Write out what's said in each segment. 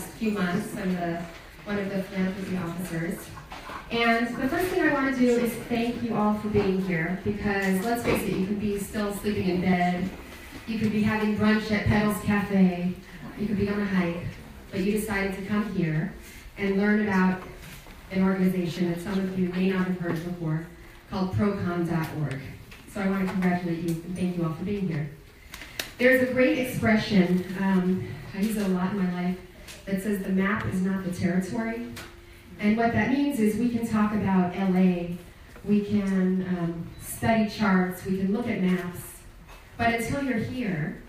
last few months. I'm one of the philanthropy officers. And the first thing I want to do is thank you all for being here, because let's face it, you could be still sleeping in bed, you could be having brunch at Pedals Cafe, you could be on a hike, but you decided to come here and learn about an organization that some of you may not have heard of before, called procon.org. So I want to congratulate you and thank you all for being here. There's a great expression, I use it a lot in my life, that says the map is not the territory. And what that means is we can talk about LA, we can study charts, we can look at maps, but until you're here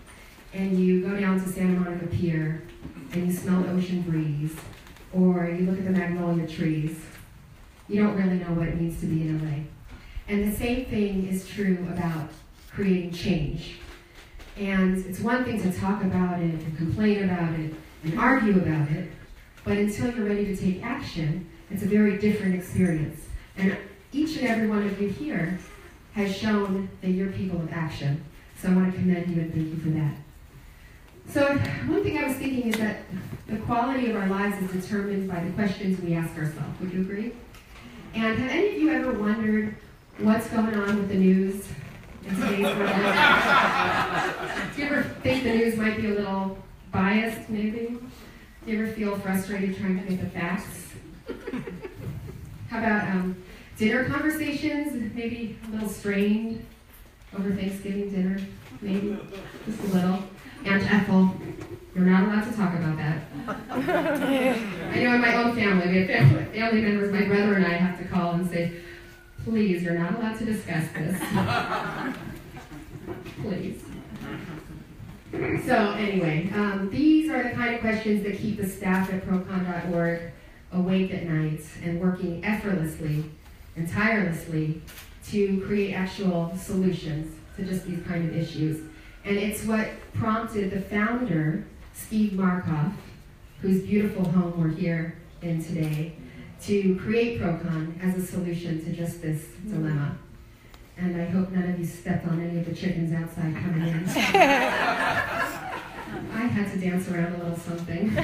and you go down to Santa Monica Pier and you smell the ocean breeze, or you look at the magnolia trees, you don't really know what it means to be in LA. And the same thing is true about creating change. And it's one thing to talk about it and complain about it and argue about it, but until you're ready to take action, it's a very different experience. And each and every one of you here has shown that you're people of action. So I want to commend you and thank you for that. So one thing I was thinking is that the quality of our lives is determined by the questions we ask ourselves. Would you agree? And have any of you ever wondered what's going on with the news in today's world? Do you ever think the news might be a little biased, maybe? Do you ever feel frustrated trying to get the facts? How about dinner conversations? Maybe a little strained over Thanksgiving dinner? Maybe just a little. Aunt Ethel, you're not allowed to talk about that. I know in my own family, we have family members, my brother and I have to call and say, please, you're not allowed to discuss this. Please. So anyway, these are the kind of questions that keep the staff at procon.org awake at night and working effortlessly and tirelessly to create actual solutions to just these kind of issues. And it's what prompted the founder, Steve Markoff, whose beautiful home we're here in today, to create Procon as a solution to just this dilemma. And I hope none of you stepped on any of the chickens outside coming in. I had to dance around a little something.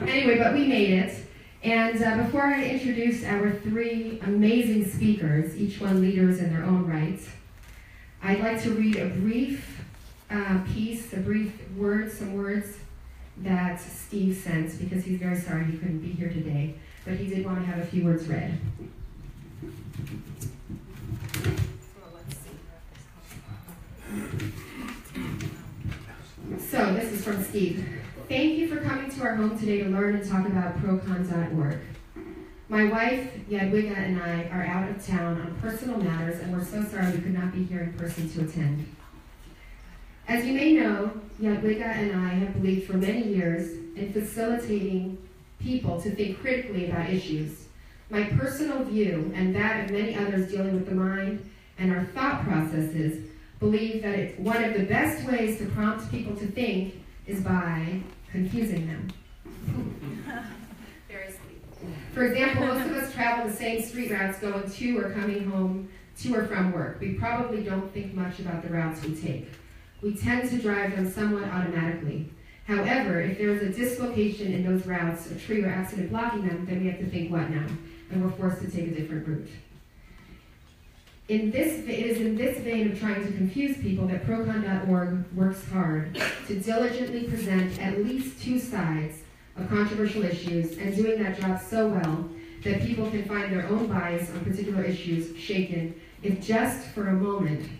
Anyway, but we made it. And before I introduce our three amazing speakers, each one leaders in their own right, I'd like to read a brief piece, some words that Steve sent, because he's very sorry he couldn't be here today, but he did want to have a few words read. So this is from Steve. Thank you for coming to our home today to learn and talk about procon.org. My wife, Yadwiga, and I are out of town on personal matters, and we're so sorry we could not be here in person to attend. As you may know, Yadwiga and I have believed for many years in facilitating people to think critically about issues. My personal view, and that of many others dealing with the mind and our thought processes, believe that one of the best ways to prompt people to think is by confusing them. Very sweet. For example, most of us travel the same street routes going to or coming home to or from work. We probably don't think much about the routes we take. We tend to drive them somewhat automatically. However, if there is a dislocation in those routes, a tree or accident blocking them, then we have to think, what now? And we're forced to take a different route. It is in this vein of trying to confuse people that procon.org works hard to diligently present at least two sides of controversial issues, and doing that job so well that people can find their own bias on particular issues shaken, if just for a moment,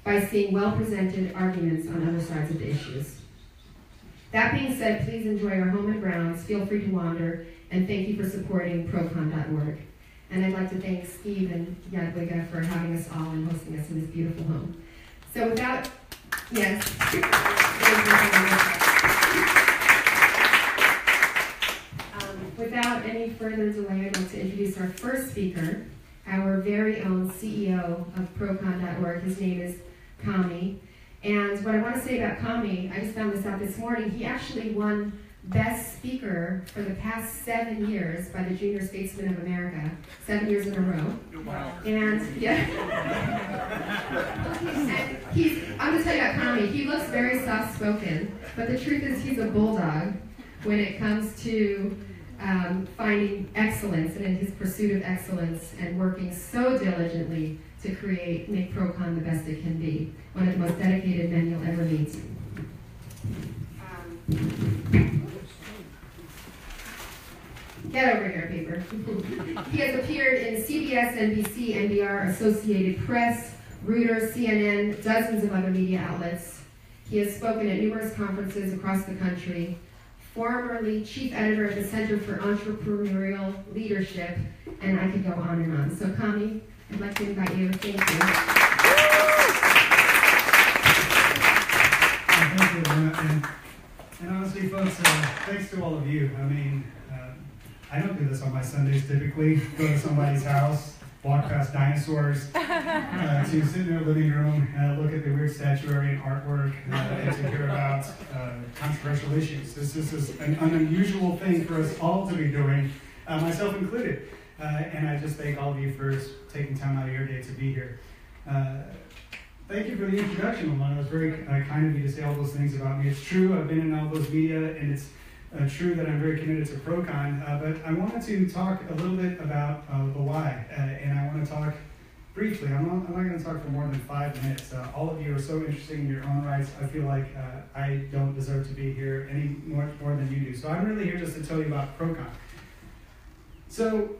by seeing well-presented arguments on other sides of the issues. That being said, please enjoy our home and grounds, feel free to wander, and thank you for supporting procon.org. And I'd like to thank Steve and Yadwiga for having us all and hosting us in this beautiful home. So without any further delay, I'd like to introduce our first speaker, our very own CEO of procon.org. His name is Kami. And what I want to say about Kami, I just found this out this morning, he actually won Best Speaker for the past 7 years by the Junior Statesman of America, 7 years in a row. Wow. And yeah, and I'm going to tell you about Kami. He looks very soft-spoken, but the truth is he's a bulldog. when it comes to finding excellence and in his pursuit of excellence and working so diligently to make Procon the best it can be. One of the most dedicated men you'll ever meet. Get over here, paper. He has appeared in CBS, NBC, NPR, Associated Press, Reuters, CNN, dozens of other media outlets. He has spoken at numerous conferences across the country. Formerly chief editor at the Center for Entrepreneurial Leadership, and I could go on and on. So, Kami, I'd like to invite you. Thank you. Thank you, Luna. And honestly, folks, thanks to all of you. I mean, I don't do this on my Sundays typically. Go to somebody's house, walk past dinosaurs, to sit in their living room, look at the weird statuary and artwork, and to hear about controversial issues. This is an unusual thing for us all to be doing, myself included. And I just thank all of you for taking time out of your day to be here. Thank you for the introduction, Alana. It was very kind of you to say all those things about me. It's true, I've been in all those media, and it's true that I'm very committed to Procon, but I wanted to talk a little bit about the why, and I want to talk briefly. I'm not going to talk for more than 5 minutes. All of you are so interesting in your own rights. I feel like I don't deserve to be here any more than you do. So I'm really here just to tell you about Procon. So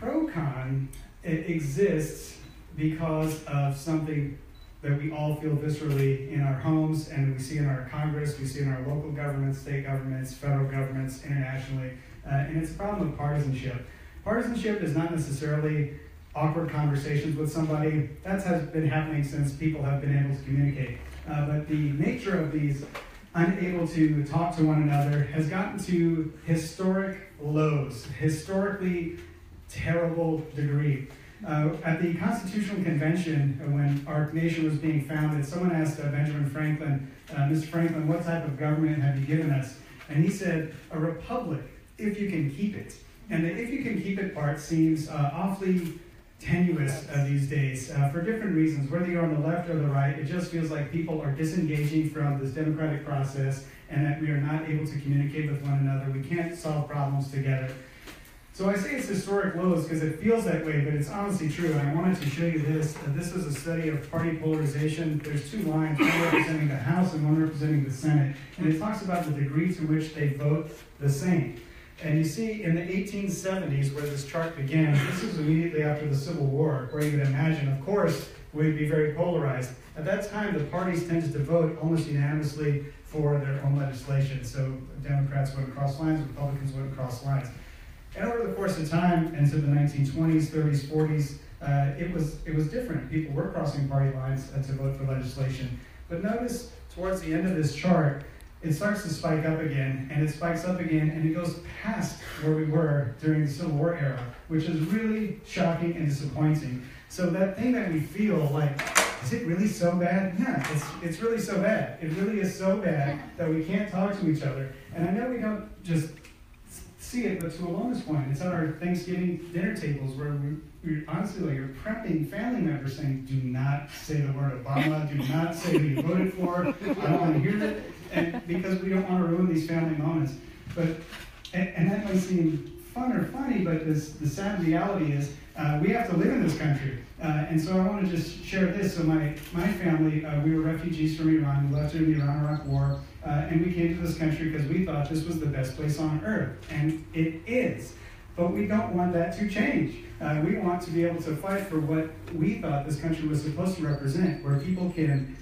Procon exists because of something that we all feel viscerally in our homes, and we see in our Congress, we see in our local governments, state governments, federal governments, internationally, and it's a problem of partisanship. Partisanship is not necessarily awkward conversations with somebody. That has been happening since people have been able to communicate. But the nature of these unable to talk to one another has gotten to historic lows, historically terrible degree. At the Constitutional Convention, when our nation was being founded, someone asked Benjamin Franklin, Mr. Franklin, what type of government have you given us? And he said, a republic, if you can keep it. And the if you can keep it part seems awfully tenuous these days for different reasons. Whether you're on the left or the right, it just feels like people are disengaging from this democratic process and that we are not able to communicate with one another. We can't solve problems together. So I say it's historic lows because it feels that way, but it's honestly true. And I wanted to show you this. This is a study of party polarization. There's 2 lines, one representing the House and one representing the Senate. And it talks about the degree to which they vote the same. And you see in the 1870s where this chart began, this was immediately after the Civil War, where you would imagine, of course, we'd be very polarized. At that time, the parties tended to vote almost unanimously for their own legislation. So Democrats wouldn't cross lines, Republicans wouldn't cross lines. And over the course of time, into the 1920s, 30s, 40s, it was different. People were crossing party lines to vote for legislation. But notice towards the end of this chart, it starts to spike up again, and it spikes up again, and it goes past where we were during the Civil War era, which is really shocking and disappointing. So that thing that we feel like, is it really so bad? Yeah, it's really so bad. It really is so bad that we can't talk to each other. And I know we don't just see it, but to Alona's point, it's at our Thanksgiving dinner tables where we honestly, like, you're prepping family members saying, do not say the word Obama, do not say who you voted for, I don't want to hear that, and because we don't want to ruin these family moments. But and that might seem fun or funny, but the sad reality is we have to live in this country. And so I want to just share this. So my family, we were refugees from Iran. We left during the Iran-Iraq War. And we came to this country because we thought this was the best place on earth. And it is. But we don't want that to change. We want to be able to fight for what we thought this country was supposed to represent, where people can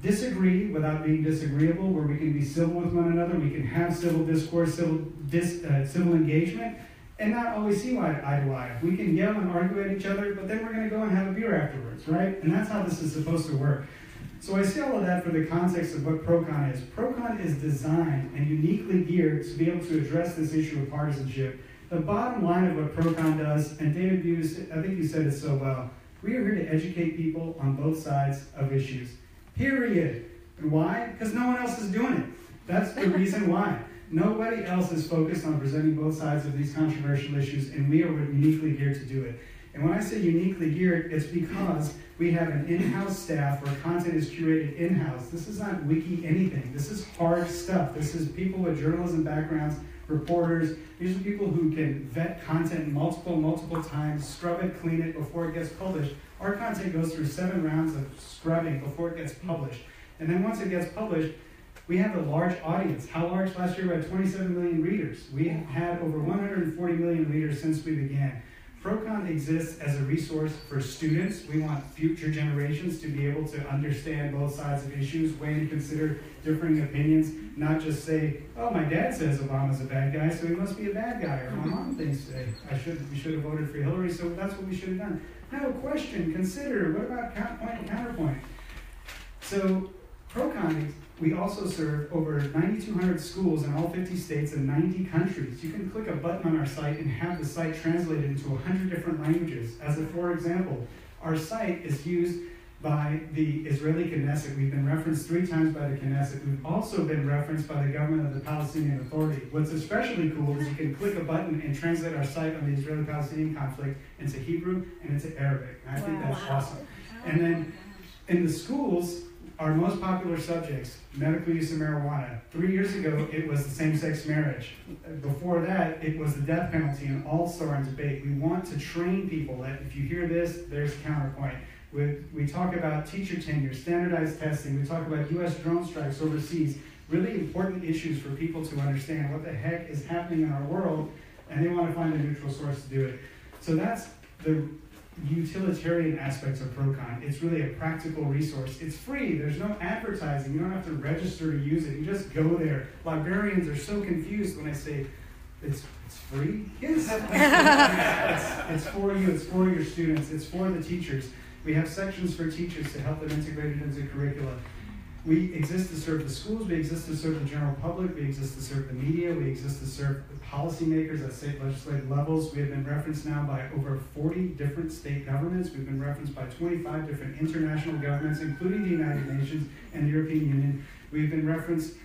disagree without being disagreeable, where we can be civil with one another, we can have civil discourse, civil engagement, and not always see eye to eye. We can yell and argue at each other, but then we're going to go and have a beer afterwards, right? And that's how this is supposed to work. So I say all of that for the context of what Procon is. Procon is designed and uniquely geared to be able to address this issue of partisanship. The bottom line of what Procon does, and David Hughes, I think you said it so well, we are here to educate people on both sides of issues. Period. And why? Because no one else is doing it. That's the reason why. Nobody else is focused on presenting both sides of these controversial issues, and we are uniquely geared to do it. And when I say uniquely geared, it's because We have an in-house staff where content is curated in-house. This is not wiki anything. This is hard stuff. This is people with journalism backgrounds, reporters. These are people who can vet content multiple times, scrub it, clean it before it gets published. Our content goes through 7 rounds of scrubbing before it gets published. And then once it gets published, we have a large audience. How large? Last year we had 27 million readers. We have had over 140 million readers since we began. ProCon exists as a resource for students. We want future generations to be able to understand both sides of issues, weigh and consider differing opinions, not just say, oh, my dad says Obama's a bad guy, so he must be a bad guy, or my mom thinks we should have voted for Hillary, so that's what we should have done. No, question, consider, what about point and counterpoint? So ProCon, we also serve over 9,200 schools in all 50 states and 90 countries. You can click a button on our site and have the site translated into 100 different languages. As a for example, our site is used by the Israeli Knesset. We've been referenced 3 times by the Knesset. We've also been referenced by the government of the Palestinian Authority. What's especially cool is you can click a button and translate our site on the Israeli-Palestinian conflict into Hebrew and into Arabic. And I think that's awesome. And then in the schools, our most popular subjects, medical use of marijuana. 3 years ago, it was the same-sex marriage. Before that, it was the death penalty, and all still in debate. We want to train people that if you hear this, there's counterpoint. We talk about teacher tenure, standardized testing. We talk about U.S. drone strikes overseas. Really important issues for people to understand what the heck is happening in our world, and they want to find a neutral source to do it. So that's the utilitarian aspects of ProCon. It's really a practical resource. It's free. There's no advertising. You don't have to register to use it. You just go there. Librarians are so confused when I say it's free. Yes, it's for you. It's for your students. It's for the teachers. We have sections for teachers to help them integrate it into curricula. We exist to serve the schools, we exist to serve the general public, we exist to serve the media, we exist to serve the policymakers at state legislative levels. We have been referenced now by over 40 different state governments. We've been referenced by 25 different international governments, including the United Nations and the European Union. We've been referenced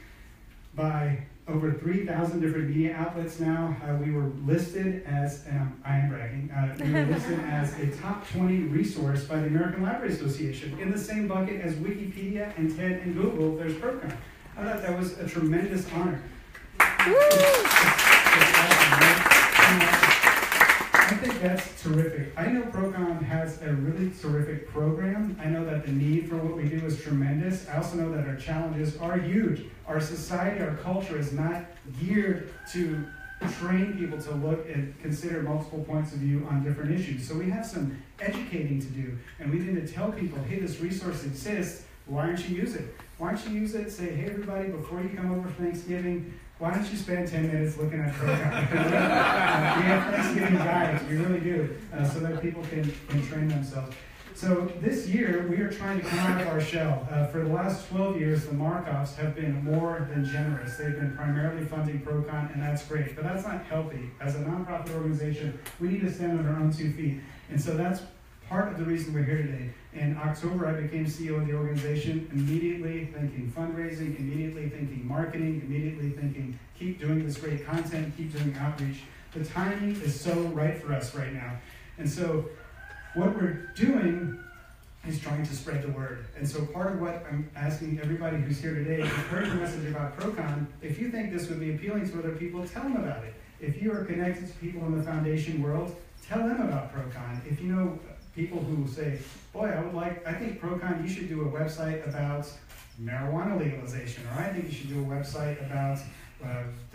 by over 3,000 different media outlets now. We were listed as, and I am bragging, we were listed as a top 20 resource by the American Library Association. In the same bucket as Wikipedia and TED and Google, there's ProCon. I thought that was a tremendous honor. I think that's terrific. I know ProCon has a really terrific program. I know that the need for what we do is tremendous. I also know that our challenges are huge. Our society, our culture is not geared to train people to look and consider multiple points of view on different issues. So we have some educating to do, and we need to tell people, hey, this resource exists, why don't you use it? Why don't you use it? Say, hey, everybody, before you come over for Thanksgiving, why don't you spend 10 minutes looking at ProCon? We have Thanksgiving guides, we really do, so that people can train themselves. So this year, we are trying to come out of our shell. For the last 12 years, the Markovs have been more than generous. They've been primarily funding ProCon, and that's great, but that's not healthy. As a nonprofit organization, we need to stand on our own 2 feet. And so that's part of the reason we're here today. In October, I became CEO of the organization, immediately thinking fundraising, immediately thinking marketing, immediately thinking keep doing this great content, keep doing outreach. The timing is so right for us right now. And so what we're doing is trying to spread the word. And so part of what I'm asking everybody who's here today, if you've heard the message about ProCon, if you think this would be appealing to other people, tell them about it. If you are connected to people in the foundation world, tell them about ProCon. If you know people who say, boy, I think ProCon, you should do a website about marijuana legalization, or I think you should do a website about,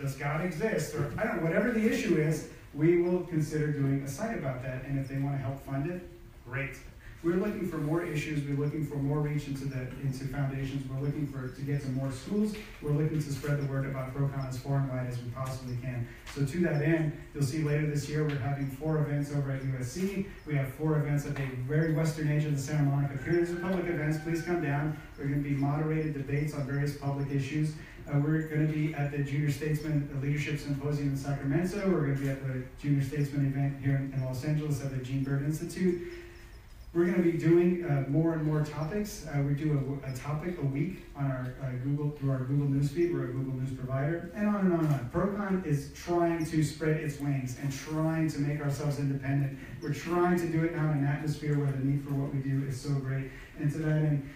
does God exist? Or I don't know, whatever the issue is, we will consider doing a site about that, and if they want to help fund it, great. We're looking for more issues. We're looking for more reach into foundations. We're looking to get to more schools. We're looking to spread the word about ProCon as far and wide as we possibly can. So to that end, you'll see later this year we're having 4 events over at USC. We have 4 events at the very western edge of the Santa Monica Pier. These are public events. Please come down. We're going to be moderated debates on various public issues. We're going to be at the Junior Statesman Leadership Symposium in Sacramento. We're going to be at the Junior Statesman event here in Los Angeles at the Gene Bird Institute. We're going to be doing more and more topics. We do a topic a week on our through our Google Newsfeed. We're a Google News provider, and on and on and on. ProCon is trying to spread its wings and trying to make ourselves independent. We're trying to do it now in an atmosphere where the need for what we do is so great. And to that end,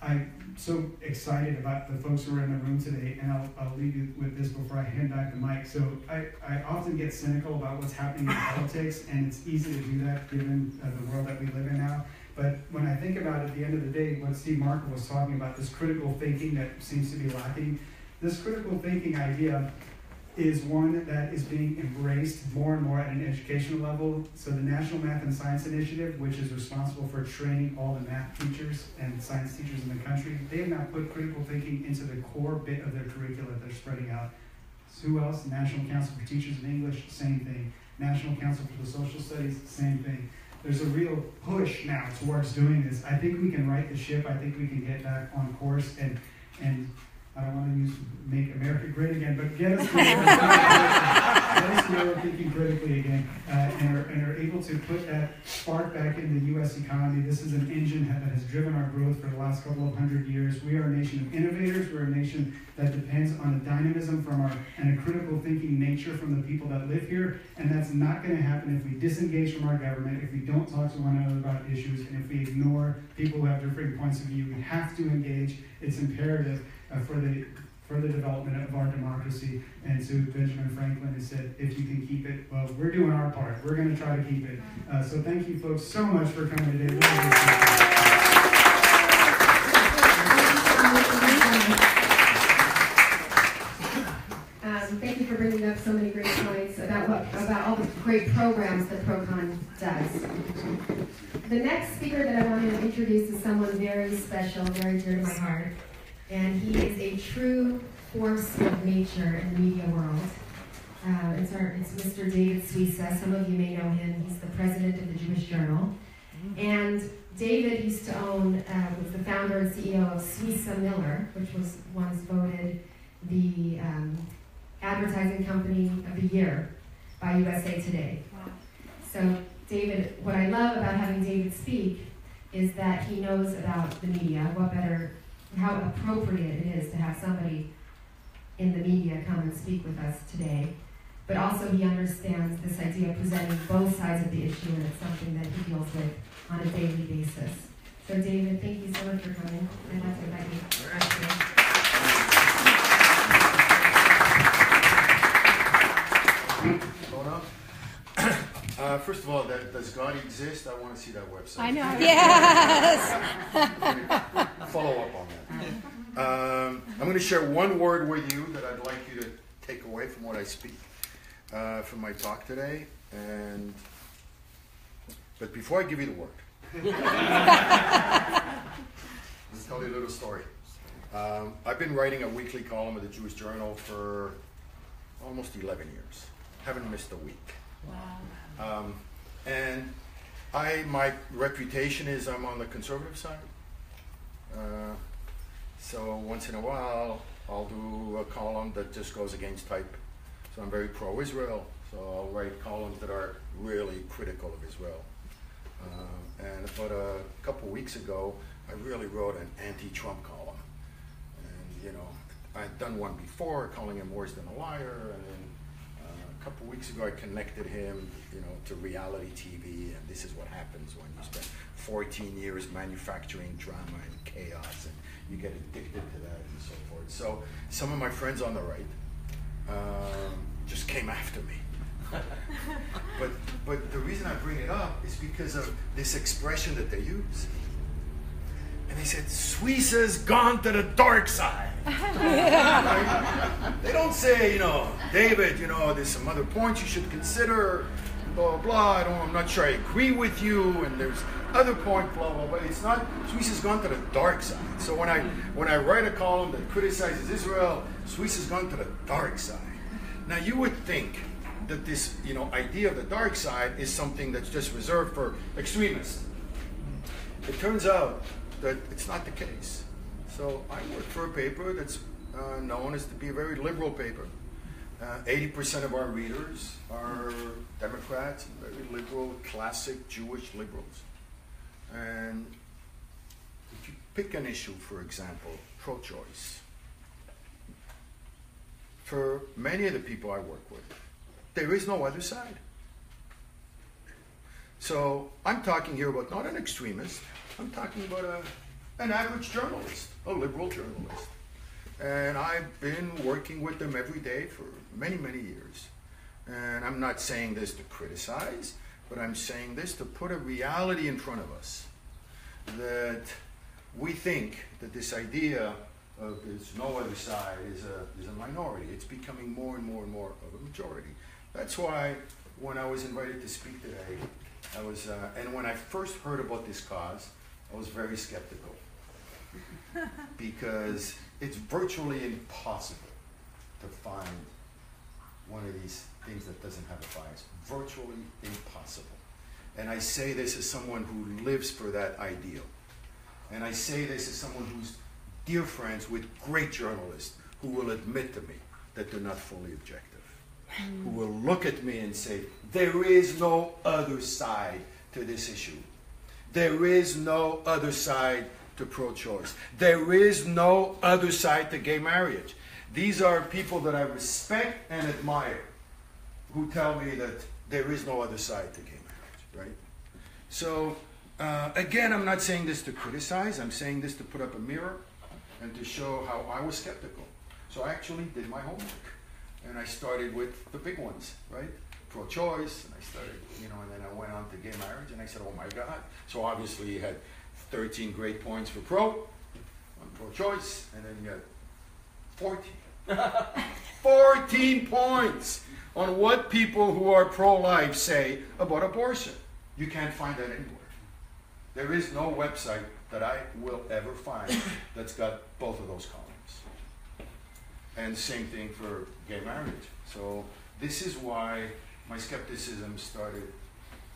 I'm so excited about the folks who are in the room today, and I'll leave you with this before I hand back the mic. So I often get cynical about what's happening in politics, and it's easy to do that given the world that we live in now. But when I think about it, at the end of the day, what Steve Markle was talking about, this critical thinking that seems to be lacking, this critical thinking idea is one that is being embraced more and more at an educational level. So the National Math and Science Initiative, which is responsible for training all the math teachers and science teachers in the country, they have now put critical thinking into the core bit of their curricula that they're spreading out. So who else? National Council for Teachers in English, same thing. National Council for the Social Studies, same thing. There's a real push now towards doing this. I think we can right the ship. I think we can get back on course and I don't want to use make America great again, but get us to where we're thinking critically again, and are able to put that spark back in the U.S. economy. This is an engine that has driven our growth for the last couple of 100 years. We are a nation of innovators. We're a nation that depends on the dynamism and a critical thinking nature from the people that live here, and that's not going to happen if we disengage from our government, if we don't talk to one another about issues, and if we ignore people who have different points of view. We have to engage. It's imperative for the development of our democracy. And so Benjamin Franklin has said, if you can keep it, well, we're doing our part. We're going to try to keep it. So thank you folks so much for coming today. Thank you for bringing up so many great points about all the great programs that ProCon does. The next speaker that I want to introduce is someone very special, very dear to my heart. And he is a true force of nature in the media world. It's Mr. David Suissa. Some of you may know him. He's the president of the Jewish Journal. And David used to own, was the founder and CEO of Suissa Miller, which was once voted the advertising company of the year by USA Today. Wow. So David, what I love about having David speak is that he knows about the media. What better, how appropriate it is to have somebody in the media come and speak with us today. But also he understands this idea of presenting both sides of the issue, and it's something that he deals with on a daily basis. So David, thank you so much for coming. I'd like to invite you. Going up? First of all, does God exist? I want to see that website. I know. Yes. Follow up on that. I'm going to share one word with you that I'd like you to take away from what I speak, from my talk today. But before I give you the word, let's tell you a little story. I've been writing a weekly column at the Jewish Journal for almost 11 years. Haven't missed a week. Wow. And my reputation is I'm on the conservative side. So once in a while, I'll do a column that just goes against type. So I'm very pro-Israel. So I'll write columns that are really critical of Israel. And about a couple weeks ago, I really wrote an anti-Trump column. And, you know, I'd done one before, calling him worse than a liar. And then a couple weeks ago, I connected him, you know, to reality TV. And this is what happens when you spend 14 years manufacturing drama and chaos, and you get addicted to that and so forth. So some of my friends on the right just came after me. But the reason I bring it up is because of this expression that they use. And they said, Suissa's gone to the dark side. They don't say, you know, David, you know, there's some other points you should consider, blah, blah, blah. I'm not sure I agree with you, and there's other point, blah, blah, blah. It's not, Suissa's gone to the dark side. So when I write a column that criticizes Israel, Suissa's gone to the dark side. Now you would think that this, you know, idea of the dark side is something that's just reserved for extremists. It turns out that it's not the case. So I work for a paper that's known as to be a very liberal paper. 80% of our readers are Democrats, very liberal, classic Jewish liberals. And if you pick an issue, for example, pro-choice, for many of the people I work with, there is no other side. So I'm talking here about not an extremist, I'm talking about an average journalist, a liberal journalist. And I've been working with them every day for many, many years. And I'm not saying this to criticize, but I'm saying this to put a reality in front of us that we think that this idea of there's no other side is a minority. It's becoming more and more and more of a majority. That's why when I was invited to speak today, and when I first heard about this cause, I was very skeptical because it's virtually impossible to find one of these things that doesn't have a bias. Virtually impossible. And I say this as someone who lives for that ideal. And I say this as someone who's dear friends with great journalists who will admit to me that they're not fully objective. Who will look at me and say, there is no other side to this issue. There is no other side to pro-choice. There is no other side to gay marriage. These are people that I respect and admire who tell me that there is no other side to gay marriage, right? So, again, I'm not saying this to criticize. I'm saying this to put up a mirror and to show how I was skeptical. So I actually did my homework. And I started with the big ones, right? Pro-choice, and I started, and then I went on to gay marriage, and I said, oh my God. So obviously you had 13 great points for on pro-choice, and then you got 14. 14 points on what people who are pro-life say about abortion. You can't find that anywhere. There is no website that I will ever find that's got both of those columns. And same thing for gay marriage. So this is why my skepticism started.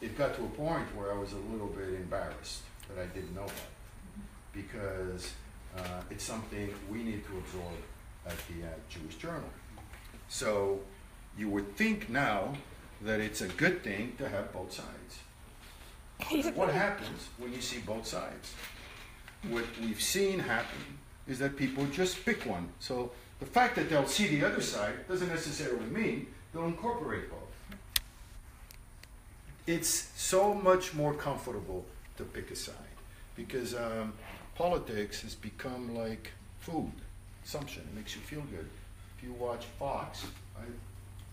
It got to a point where I was a little bit embarrassed that I didn't know that, because it's something we need to absorb at the Jewish Journal. So you would think now that it's a good thing to have both sides. What happens when you see both sides? What we've seen happen is that people just pick one. So the fact that they'll see the other side doesn't necessarily mean they'll incorporate both. It's so much more comfortable to pick a side because politics has become like food, consumption. It makes you feel good. If you watch Fox, right,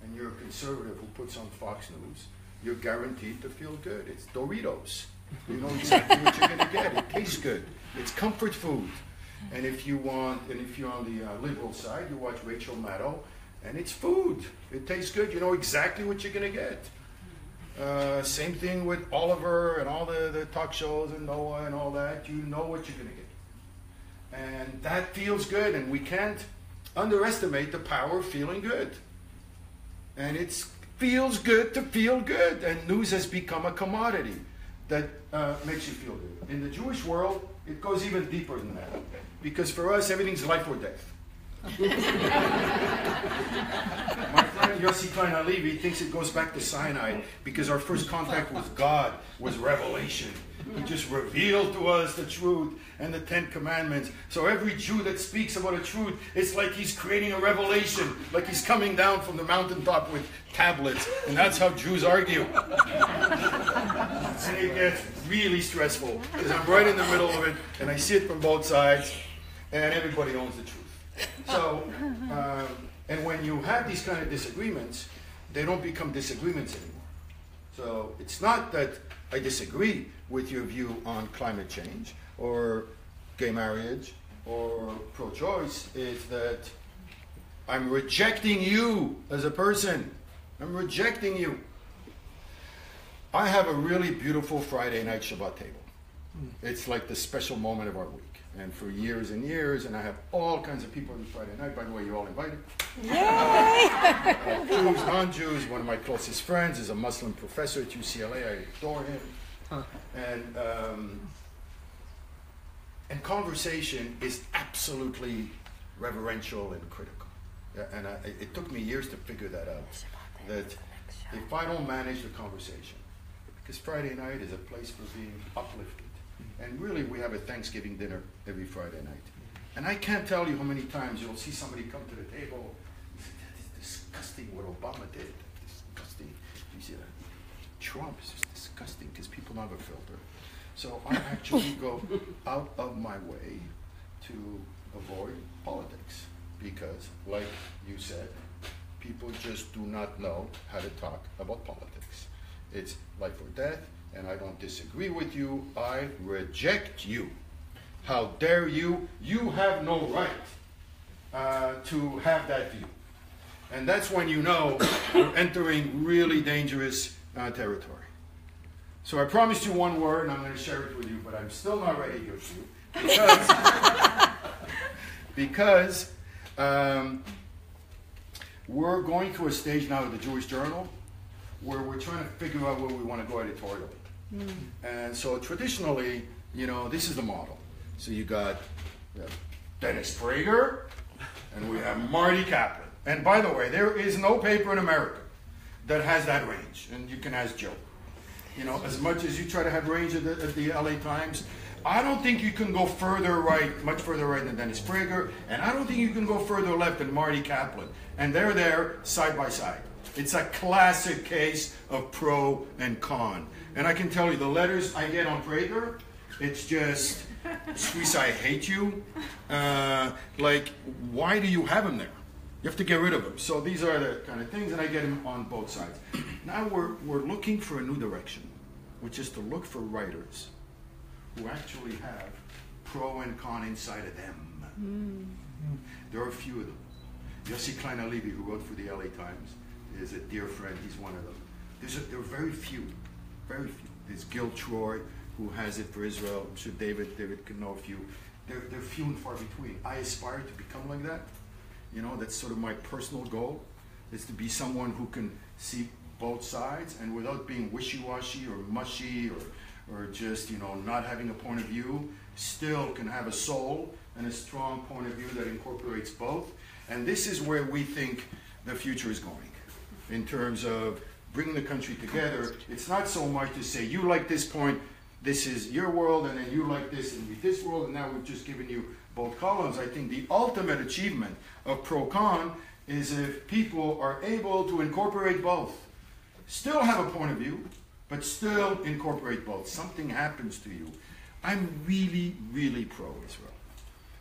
and you're a conservative who puts on Fox News, you're guaranteed to feel good. It's Doritos. You know exactly what you're going to get. It tastes good. It's comfort food. And if you're on the liberal side, you watch Rachel Maddow, and it's food. It tastes good. You know exactly what you're going to get. Same thing with Oliver and all the talk shows and Noah and all that. You know what you're going to get. And that feels good, and we can't underestimate the power of feeling good. And it feels good to feel good, and news has become a commodity that makes you feel good. In the Jewish world, it goes even deeper than that. Because for us, everything's life or death. My friend Yossi Klein Halevi thinks it goes back to Sinai because our first contact with God was revelation. He just revealed to us the truth and the 10 Commandments. So every Jew that speaks about a truth, it's like he's creating a revelation, like he's coming down from the mountaintop with tablets. And that's how Jews argue. And it gets really stressful because I'm right in the middle of it and I see it from both sides and everybody owns the truth. So, and when you have these kind of disagreements, they don't become disagreements anymore. So it's not that I disagree with your view on climate change or gay marriage or pro-choice. It's that I'm rejecting you as a person. I'm rejecting you. I have a really beautiful Friday night Shabbat table. It's like the special moment of our week. And for years and years, and I have all kinds of people on Friday night. By the way, you're all invited. Yay! Jews, non-Jews. One of my closest friends is a Muslim professor at UCLA. I adore him. Huh. And conversation is absolutely reverential and critical. And it took me years to figure that out, that if I don't manage the conversation, because Friday night is a place for being uplifted. And really, we have a Thanksgiving dinner every Friday night. And I can't tell you how many times you'll see somebody come to the table and say, that is disgusting what Obama did. Disgusting. You see that? Trump is just disgusting because people don't have a filter. So I actually go out of my way to avoid politics because, like you said, people just do not know how to talk about politics. It's life or death, and I don't disagree with you. I reject you. How dare you? You have no right to have that view. And that's when you know you're entering really dangerous territory. So I promised you one word, and I'm going to share it with you, but I'm still not ready to give it to you. Because we're going through a stage now with the Jewish Journal where we're trying to figure out where we want to go editorially. And so traditionally, you know, this is the model. So you got Dennis Prager, and we have Marty Kaplan. And by the way, there is no paper in America that has that range. And you can ask Joe. You know, as much as you try to have range at the LA Times, I don't think you can go further right, much further right than Dennis Prager, and I don't think you can go further left than Marty Kaplan. And they're there side by side. It's a classic case of pro and con. And I can tell you, the letters I get on Prager, it's just, Swiss, I hate you. Like, why do you have him there? You have to get rid of him. So these are the kind of things, and I get him on both sides. Now we're looking for a new direction, which is to look for writers who actually have pro and con inside of them. There are a few of them. Yossi Klein-Halevi, who wrote for the LA Times, is a dear friend. He's one of them. There are very few, very few. There's Gil Troy, who has it for Israel. I'm sure David can know a few. They're few and far between. I aspire to become like that. You know, that's sort of my personal goal, is to be someone who can see both sides and without being wishy-washy or mushy or just, you know, not having a point of view, still can have a soul and a strong point of view that incorporates both. And this is where we think the future is going in terms of bringing the country together. It's not so much to say, you like this point, this is your world, and then you like this and this world, and now we've just given you both columns. I think the ultimate achievement of pro-con is if people are able to incorporate both. Still have a point of view, but still incorporate both. Something happens to you. I'm really, really pro-Israel,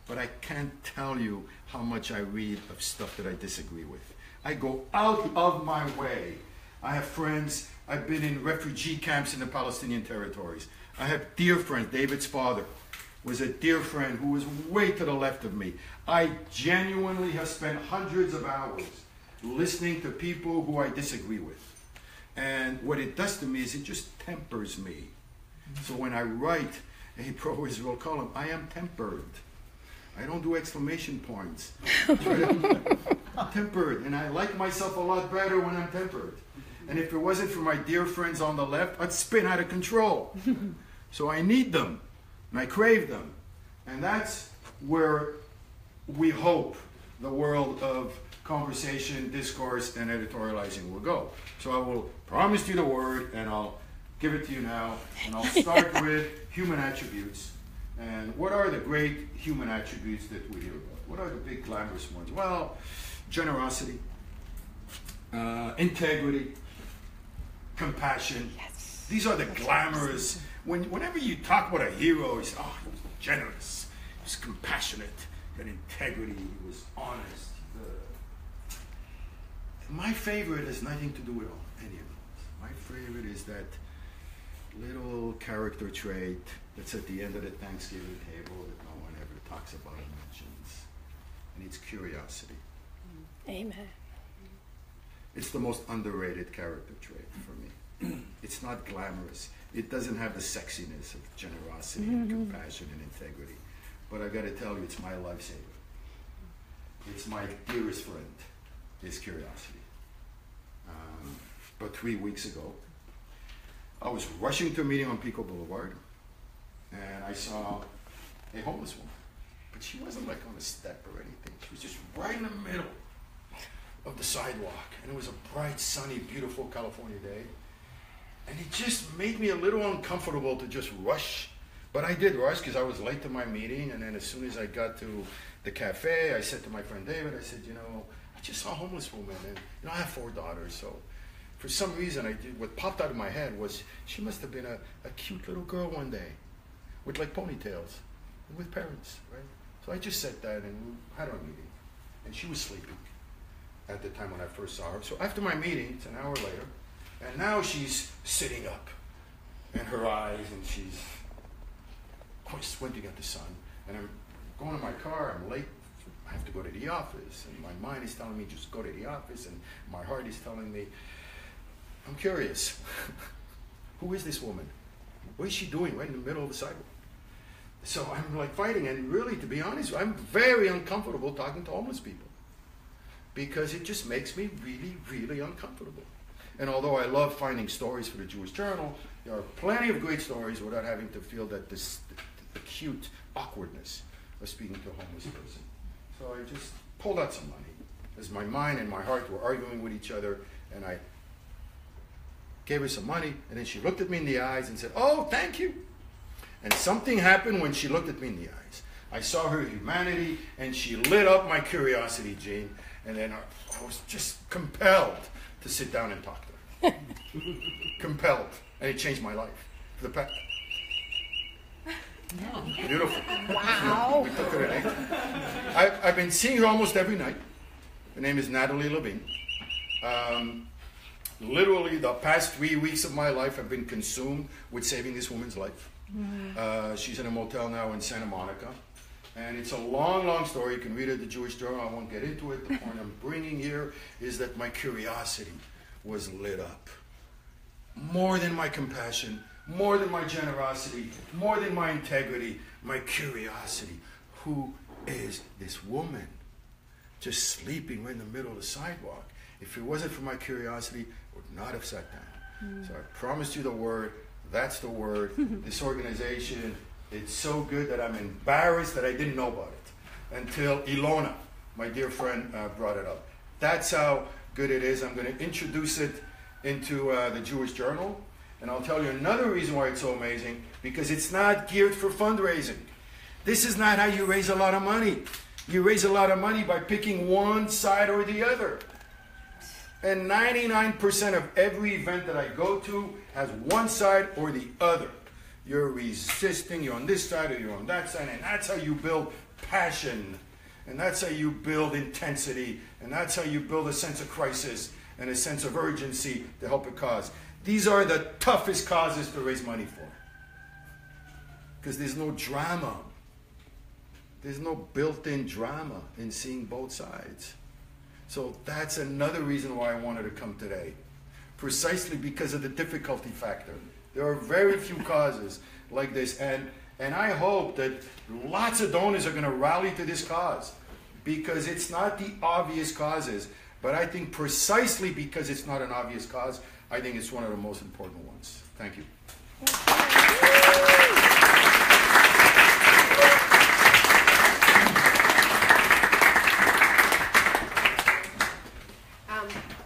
but I can't tell you how much I read of stuff that I disagree with. I go out of my way. I have friends, I've been in refugee camps in the Palestinian territories. I have dear friends. David's father was a dear friend who was way to the left of me. I genuinely have spent hundreds of hours listening to people who I disagree with. And what it does to me is it just tempers me. So when I write a pro-Israel column, I am tempered. I don't do exclamation points. I'm tempered, and I like myself a lot better when I'm tempered. And if it wasn't for my dear friends on the left, I'd spin out of control. So I need them, and I crave them. And that's where we hope the world of conversation, discourse, and editorializing will go. So I will promise you the word, and I'll give it to you now. And I'll start with human attributes. And what are the great human attributes that we hear about? What are the big glamorous ones? Well, generosity, integrity, compassion. Yes. These are the glamorous. Whenever you talk about a hero, he was generous, he was compassionate, he had integrity, he was honest. My favorite has nothing to do with any of those. My favorite is that little character trait that's at the end of the Thanksgiving table that no one ever talks about or mentions, and it's curiosity. Amen. It's the most underrated character trait for me. It's not glamorous. It doesn't have the sexiness of generosity and compassion and integrity. But I got to tell you, it's my lifesaver. It's my dearest friend, is curiosity. But 3 weeks ago, I was rushing to a meeting on Pico Boulevard, and I saw a homeless woman. But she wasn't like on a step or anything. She was just right in the middle of the sidewalk. And it was a bright, sunny, beautiful California day. And it just made me a little uncomfortable to just rush. But I did rush because I was late to my meeting. And then as soon as I got to the cafe, I said to my friend David, I said, I just saw a homeless woman. And, I have 4 daughters. So for some reason, what popped out of my head was she must have been a cute little girl one day with like ponytails and with parents, right? So I just said that and we had our meeting. And she was sleeping at the time when I first saw her. So after my meeting, it's an hour later, and now she's sitting up and her eyes, and she's squinting at the sun. And I'm going to my car, I'm late, I have to go to the office. And my mind is telling me just go to the office, and my heart is telling me, I'm curious. Who is this woman? What is she doing right in the middle of the sidewalk? So I'm like fighting, and really, to be honest, I'm very uncomfortable talking to homeless people because it just makes me really, really uncomfortable. And although I love finding stories for the Jewish Journal, there are plenty of great stories without having to feel that this acute awkwardness of speaking to a homeless person. So I just pulled out some money as my mind and my heart were arguing with each other, and I gave her some money, and then she looked at me in the eyes and said, "Oh, thank you." And something happened when she looked at me in the eyes. I saw her humanity, and she lit up my curiosity, Gene. And then I was just compelled to sit down and talk to her. Compelled. And it changed my life. For the past. Beautiful. Wow. We took her at 8. I've been seeing her almost every night. Her name is Natalie Levine. Literally, the past 3 weeks of my life have been consumed with saving this woman's life. She's in a motel now in Santa Monica. And it's a long, long story. You can read it in the Jewish Journal. I won't get into it. The point I'm bringing here is that my curiosity was lit up. More than my compassion, more than my generosity, more than my integrity, my curiosity. Who is this woman just sleeping right in the middle of the sidewalk? If it wasn't for my curiosity, I would not have sat down. So I promised you the word. That's the word. This organization, it's so good that I'm embarrassed that I didn't know about it until Ilona, my dear friend, brought it up. That's how good it is. I'm going to introduce it into the Jewish Journal. And I'll tell you another reason why it's so amazing, because it's not geared for fundraising. This is not how you raise a lot of money. You raise a lot of money by picking one side or the other. And 99% of every event that I go to has one side or the other. You're resisting, you're on this side or you're on that side, and that's how you build passion, and that's how you build intensity, and that's how you build a sense of crisis and a sense of urgency to help a cause. These are the toughest causes to raise money for, because there's no drama. There's no built-in drama in seeing both sides. So that's another reason why I wanted to come today, precisely because of the difficulty factor. There are very few causes like this, and I hope that lots of donors are going to rally to this cause, because it's not the obvious causes, but I think precisely because it's not an obvious cause, I think it's one of the most important ones. Thank you.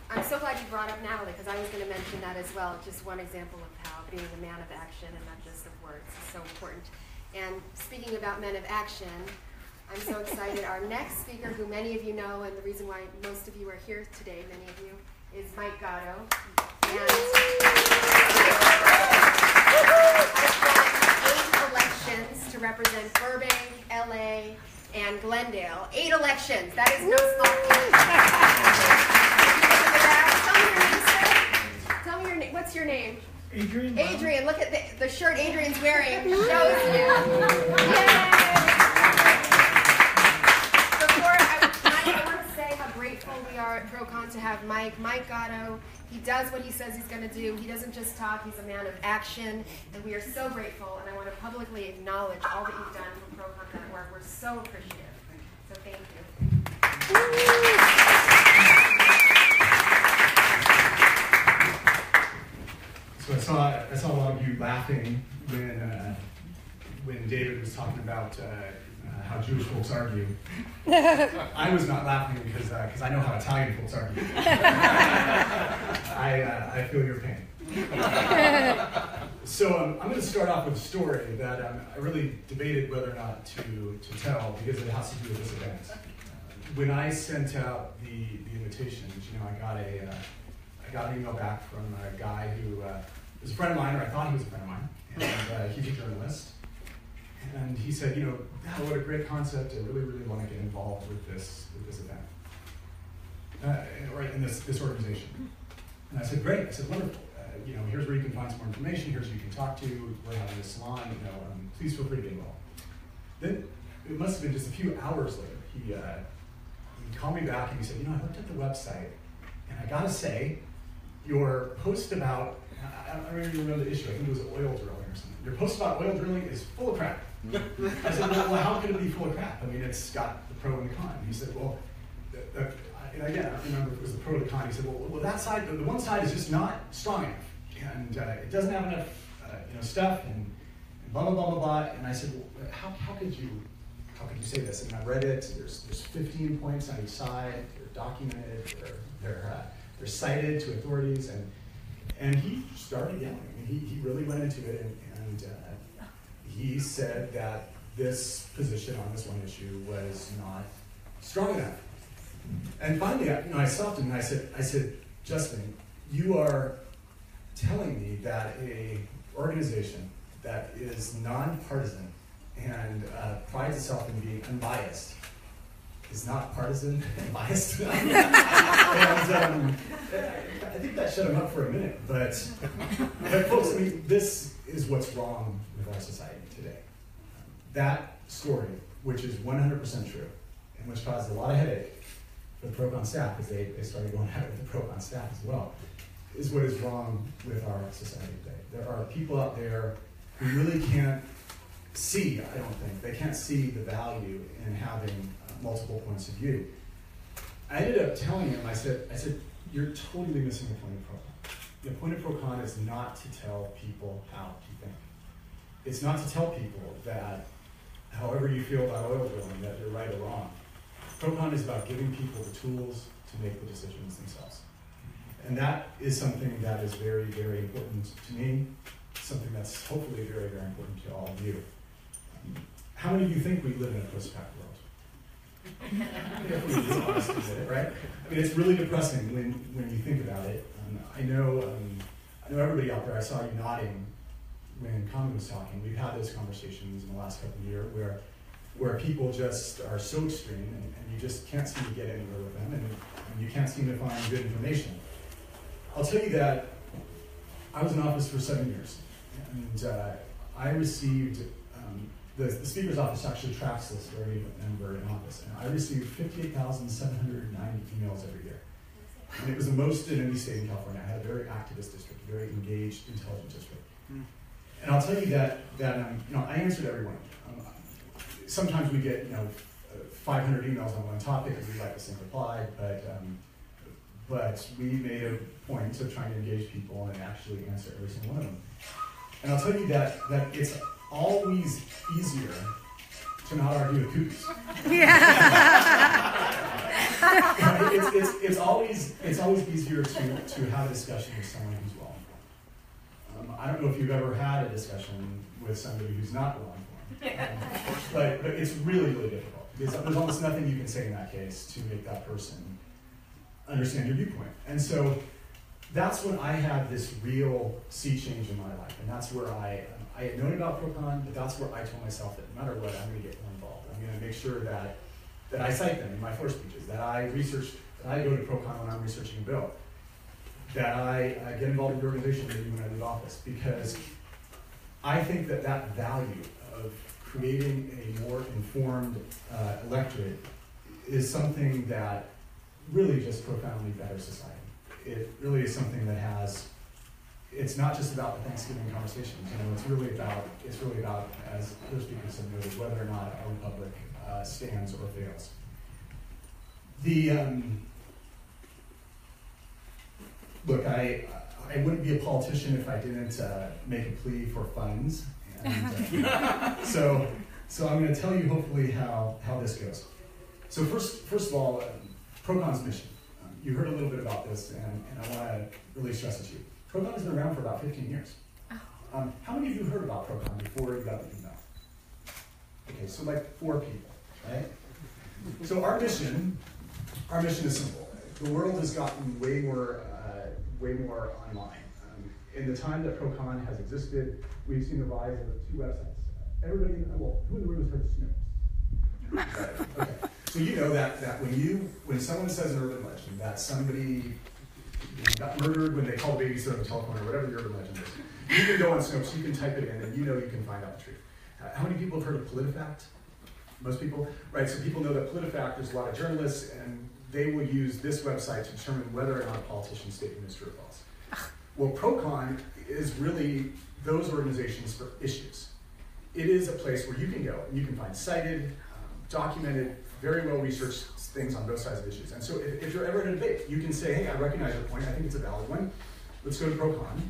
I'm so glad you brought up Natalie, because I was going to mention that as well. Just one example of how being a man of action and not just of words is so important. And speaking about men of action, I'm so excited. Our next speaker, who many of you know, and the reason why most of you are here today, many of you, is Mike Gatto. And I've won 8 elections to represent Burbank, LA, and Glendale. 8 elections. That is no small feat. Tell me your name. What's your name? Adrian. Adrian. Look at the shirt Adrian's wearing. Shows you. Yay! Before I want to say how grateful we are at ProCon to have Mike Gatto. He does what he says he's going to do. He doesn't just talk. He's a man of action, and we are so grateful. And I want to publicly acknowledge all that you've done for ProCon Network. We're so appreciative. So thank you. So I saw a lot of you laughing when David was talking about how Jewish folks argue. I was not laughing because I know how Italian folks argue. I feel your pain. So I'm going to start off with a story that I really debated whether or not to tell because it has to do with this event. When I sent out the invitations, I got an email back from a guy who was a friend of mine, or I thought he was a friend of mine, and he's a journalist. And he said, wow, what a great concept! I really, really want to get involved with this event, in this organization. And I said, great. I said, wonderful. Here's where you can find some more information. Here's who you can talk to. We're having a salon. Please feel free to get involved. Then it must have been just a few hours later. He called me back and he said, I looked at the website, and I gotta say, your post about I don't really remember the issue. I think it was oil drilling or something. Your post about oil drilling is full of crap. I said, well, how could it be full of crap? I mean, it's got the pro and the con. And he said, well, and again, I don't remember if it was the pro or the con. He said, well, that side, the one side is just not strong enough, and it doesn't have enough, stuff, and blah blah blah blah blah. And I said, well, how could you say this? And I read it. There's 15 points on each side. They're documented. They're cited to authorities, and he started yelling. I mean, he really went into it, and he said that this position on this one issue was not strong enough. And finally, I stopped him and I said, Justin, you are telling me that a organization that is nonpartisan and prides itself in being unbiased is not partisan and biased. And I think that shut him up for a minute. But folks, I mean, this is what's wrong with our society today. That story, which is 100% true, and which caused a lot of headache for the pro-con staff, because they started going at it with the pro-con staff as well, is what is wrong with our society today. There are people out there who really can't see, I don't think, they can't see the value in having multiple points of view. I ended up telling him, I said, you're totally missing the point of pro-con. The point of pro-con is not to tell people how to think. It's not to tell people that however you feel about oil drilling, that you're right or wrong. Pro-con is about giving people the tools to make the decisions themselves. And that is something that is very, very important to me, something that's hopefully very, very important to all of you. How many of you think we live in a post-fact world? Right? I mean, it's really depressing when you think about it. I know everybody out there, I saw you nodding when Connie was talking. We've had those conversations in the last couple of years where people just are so extreme and you just can't seem to get anywhere with them and you can't seem to find good information. I'll tell you that I was in office for 7 years, and I received, the Speaker's office actually tracks this for every member in office, and I received 58,790 emails every year. And it was the most in any state in California. I had a very activist district, a very engaged, intelligent district. And I'll tell you that I answered everyone. Sometimes we get 500 emails on one topic and we'd like the same reply, but we made a point of trying to engage people and actually answer every single one of them. And I'll tell you that it's always easier to not argue with kooks. It's always easier to have a discussion with someone who's well informed. I don't know if you've ever had a discussion with somebody who's not well informed, but it's really, really difficult because there's almost nothing you can say in that case to make that person understand your viewpoint. And so that's when I had this real sea change in my life, and that's where I had known about pro-con, but that's where I told myself that no matter what, I'm going to get more involved. I'm going to make sure that I cite them in my floor speeches, that I go to pro-con when I'm researching a bill, that I get involved in the organization maybe when I leave office, because I think that value of creating a more informed electorate is something that really just profoundly betters society. It really is something that it's not just about the Thanksgiving conversations, it's really about, as other speakers have noted, whether or not our republic stands or fails. Look, I wouldn't be a politician if I didn't make a plea for funds. And, so So I'm going to tell you hopefully how this goes. So first of all, ProCon's mission. You heard a little bit about this, and I want to really stress it to you. ProCon has been around for about 15 years. How many of you heard about ProCon before you got the email? Okay, so like 4 people, right? So our mission is simple. The world has gotten way more online. In the time that ProCon has existed, we've seen the rise of 2 websites. Everybody, well, who in the room has heard of Snopes? Right. Okay. So you know that when someone says an urban legend that somebody got murdered when they called a babysitter on the telephone or whatever the urban legend is, you can go on Snopes, you can type it in, and you know you can find out the truth. How many people have heard of PolitiFact? Most people? Right, so people know that PolitiFact, there's a lot of journalists, and they will use this website to determine whether or not a politician's statement is true or false. Well, ProCon is really those organizations for issues. It is a place where you can go and you can find cited, documented, very well-researched things on both sides of issues. And so if you're ever in a debate, you can say, hey, I recognize your point, I think it's a valid one, let's go to ProCon.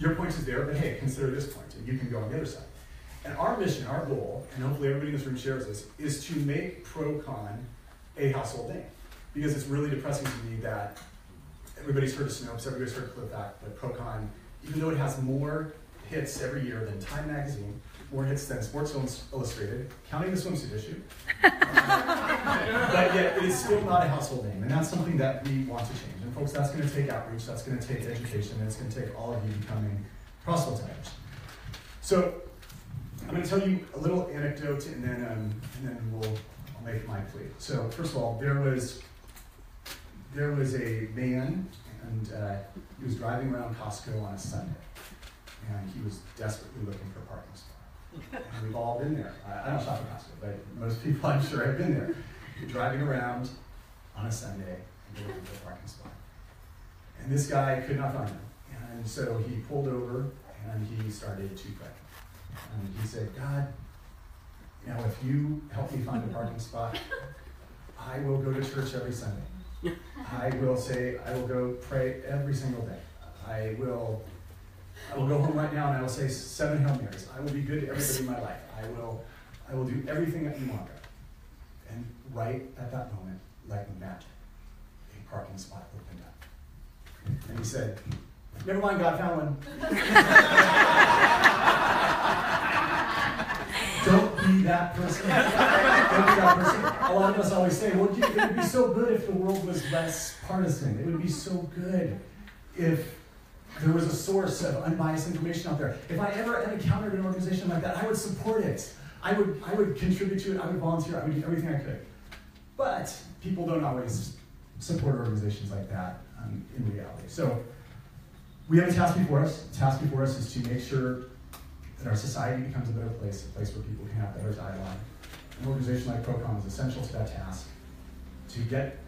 Your point is there, but hey, consider this point, and you can go on the other side. And our mission, our goal, and hopefully everybody in this room shares this, is to make ProCon a household name. Because it's really depressing to me that everybody's heard of Snopes, everybody's heard of PolitiFact, but ProCon, even though it has more hits every year than Time Magazine, more hits than Sports Illustrated, counting the swimsuit issue, but yet it is still not a household name, and that's something that we want to change. And folks, that's going to take outreach, that's going to take education, and it's going to take all of you becoming proselytizers. So I'm going to tell you a little anecdote, and then I'll make my plea. So first of all, there was a man, and he was driving around Costco on a Sunday, and he was desperately looking for a parking spot. And we've all been there. I don't shop at Costco, but most people I'm sure have been there. You're driving around on a Sunday and you're looking for a parking spot. And this guy could not find him. And so he pulled over and he started to pray. And he said, God, if you help me find a parking spot, I will go to church every Sunday. I will go pray every single day. I will go home right now and I will say 7 Hail Marys. I will be good to everybody in my life. I will do everything that you want, God. And right at that moment, like magic, a parking spot opened up. And he said, never mind, God, found one. Don't be that person. Don't be that person. A lot of us always say, well, it would be so good if the world was less partisan. It would be so good if there was a source of unbiased information out there. If I ever encountered an organization like that, I would support it. I would contribute to it. I would volunteer. I would do everything I could. But people don't always support organizations like that in reality. So we have a task before us. The task before us is to make sure that our society becomes a better place, a place where people can have better dialogue. An organization like ProCon is essential to that task. To get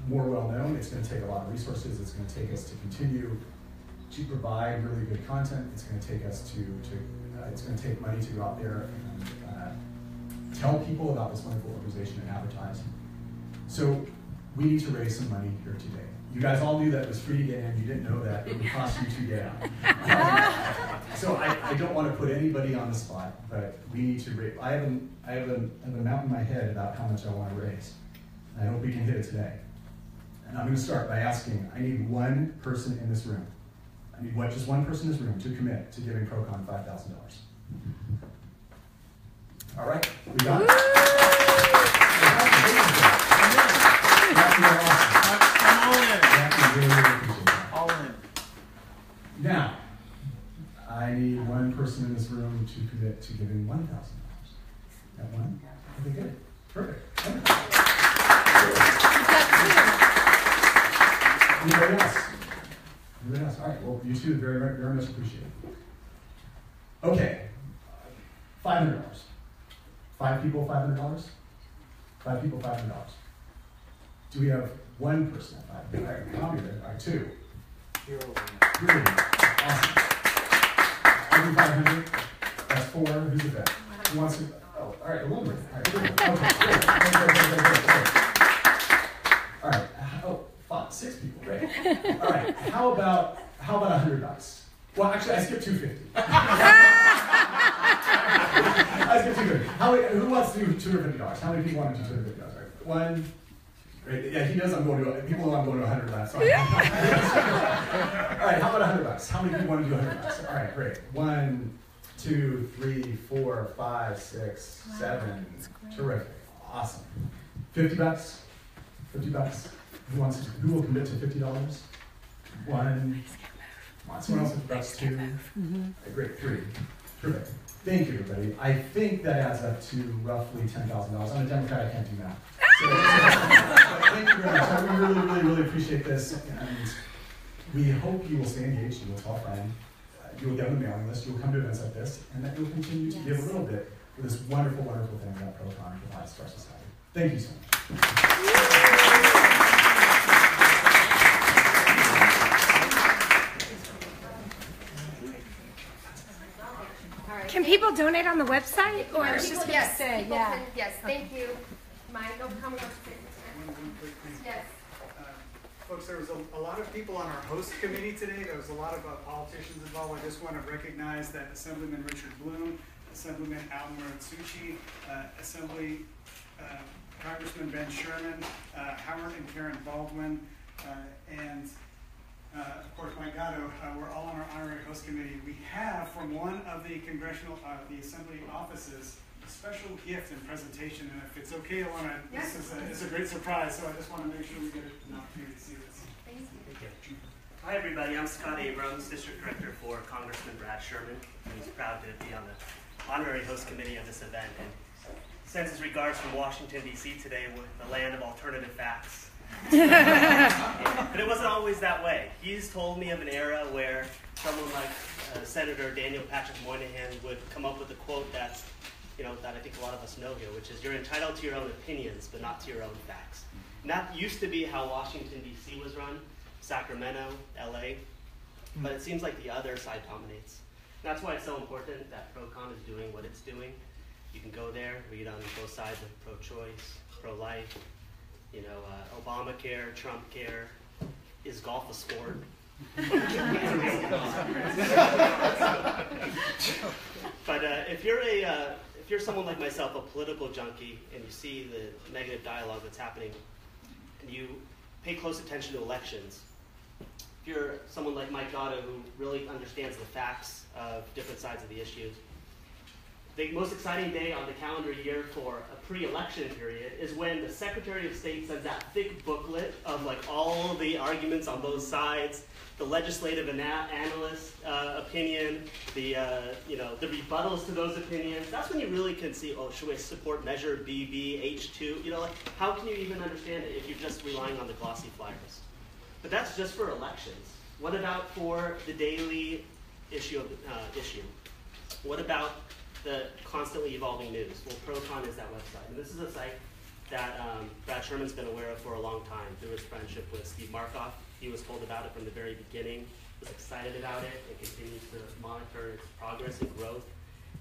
more well-known, it's going to take a lot of resources. It's going to take us to continue to provide really good content. It's going to take us it's going to take money to go out there and tell people about this wonderful organization and advertise. So we need to raise some money here today. You guys all knew that it was free to get in. You didn't know that it would cost you to get out. So I don't want to put anybody on the spot, but we need to raise. I have an amount in my head about how much I want to raise. I hope we can hit it today. And I'm going to start by asking, I need one person in this room. I need just one person in this room to commit to giving ProCon $5,000. All right, we got it. All in. Now, I need one person in this room to commit to giving $1,000. Got one? Okay, good. Perfect. Anybody else? Anybody else? All right, well, you two are very, very much appreciated. Okay, $500. 5 people, $500? 5 people, $500. Do we have one person at $500? All right, I'll be there. All right, 2. 3. Awesome. 500. That's 4. Who's the best? Who wants to? Oh, all right, 11. All right, okay, great. All right, oh, 6 people, great. All right, how about $100? Well, actually, I skipped $250. I Let's get $250. Who wants to do $250? How many people want to do $250? Right. One. Great. Yeah, he knows I'm going to. People know I'm going to 100 laps. All right. All right. How about $100? How many people want to do $100? All right. Great. 1, 2, 3, 4, 5, 6, 7. Terrific. Awesome. $50. $50. Who will commit to $50? One. Come on, someone else with $2. Okay, great. 3. Terrific. Thank you, everybody. I think that adds up to roughly $10,000. I'm a Democrat, I can't do math. So thank you very much. I really appreciate this. And we hope you will stay engaged, you will tell a friend, you will get on the mailing list, you will come to events like this, and that you'll continue to give a little bit for this wonderful, wonderful thing that Procon provides to our society. Thank you so much. Can people donate on the website, or it's just Yes, stay? people Yeah. can- yes, thank you. Mike, no, come on. One quick thing. Yes. Folks, there was a lot of people on our host committee today. There was a lot of politicians involved. I just want to recognize that Assemblyman Richard Bloom, Assemblyman Al Muratsuchi, Congressman Ben Sherman, Howard and Karen Baldwin, and of course Mike Gatto. We're all on our honorary host committee. We have from one of the the Assembly offices, a special gift and presentation, and if it's okay, I want to. Yes. It's a great surprise, so I just want to make sure we get an opportunity to see this. Thank you. Hi everybody, I'm Scott Abrams, District Director for Congressman Brad Sherman. He's proud to be on the honorary host committee of this event and sends his regards from Washington, D.C. today, with the land of alternative facts. But it wasn't always that way. He's told me of an era where someone like Senator Daniel Patrick Moynihan would come up with a quote that I think a lot of us know here, which is, you're entitled to your own opinions, but not to your own facts. And that used to be how Washington, D.C. was run, Sacramento, L.A., but it seems like the other side dominates. And that's why it's so important that Procon is doing what it's doing. You can go there, read on both sides of pro-choice, pro-life, Obamacare, Trump care. Is golf a sport? But if you're someone like myself, a political junkie, and you see the negative dialogue that's happening, and you pay close attention to elections, if you're someone like Mike Gatto who really understands the facts of different sides of the issues, the most exciting day on the calendar year for a pre-election period is when the Secretary of State sends that thick booklet of all the arguments on both sides, the legislative analyst opinion, the rebuttals to those opinions. That's when you really can see, should we support Measure BB, H2? How can you even understand it if you're just relying on the glossy flyers? But that's just for elections. What about for the daily issue? What about the constantly evolving news? Well, Procon is that website. And this is a site that Brad Sherman's been aware of for a long time through his friendship with Steve Markoff. He was told about it from the very beginning, was excited about it, and continues to monitor its progress and growth.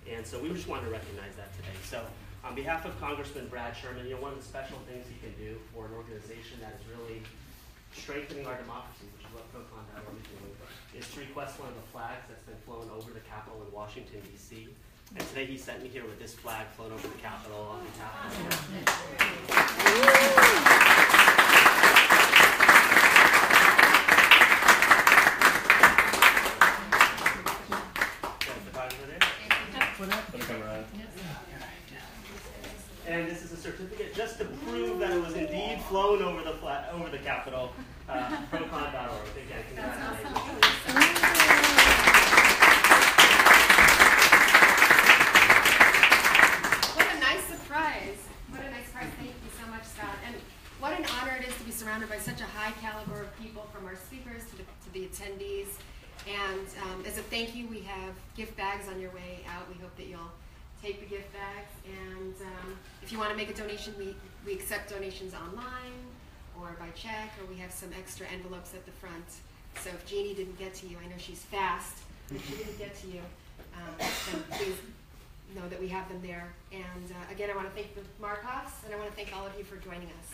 And so we just wanted to recognize that today. So on behalf of Congressman Brad Sherman, one of the special things he can do for an organization that is really strengthening our democracy, which is what Procon.org is doing, is to request one of the flags that's been flown over the Capitol in Washington, D.C. And today he sent me here with this flag flown over the Capitol on behalf of And this is a certificate just to prove that it was indeed flown over the Capitol. Procon.org. Again, congratulations. What an honor it is to be surrounded by such a high caliber of people, from our speakers to the attendees. And as a thank you, we have gift bags on your way out. We hope that you'll take the gift bags. And if you want to make a donation, we accept donations online or by check, or we have some extra envelopes at the front. So if Jeannie didn't get to you, I know she's fast, but if she didn't get to you, then please know that we have them there. And again, I want to thank the Markoffs, and I want to thank all of you for joining us.